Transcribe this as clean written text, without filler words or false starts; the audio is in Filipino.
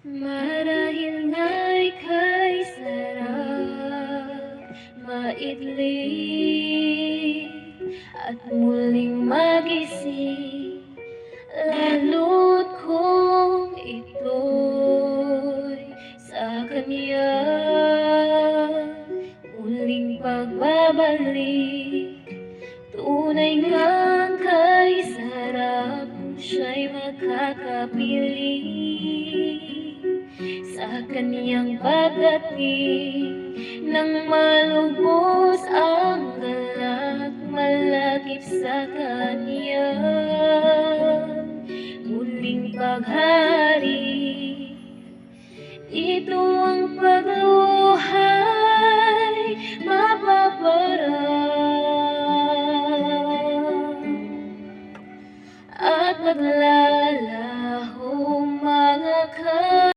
Marahil nga'y kay sarap maidling at muling magising, lalo't kung ito'y sa kanya muling pagbabalik. Tunay ngang kay sarap kung siya'y makakapiling sa kaniyang pagdating. Nang malubos ang galak, malagip sa kanya muling paghari. Ito ang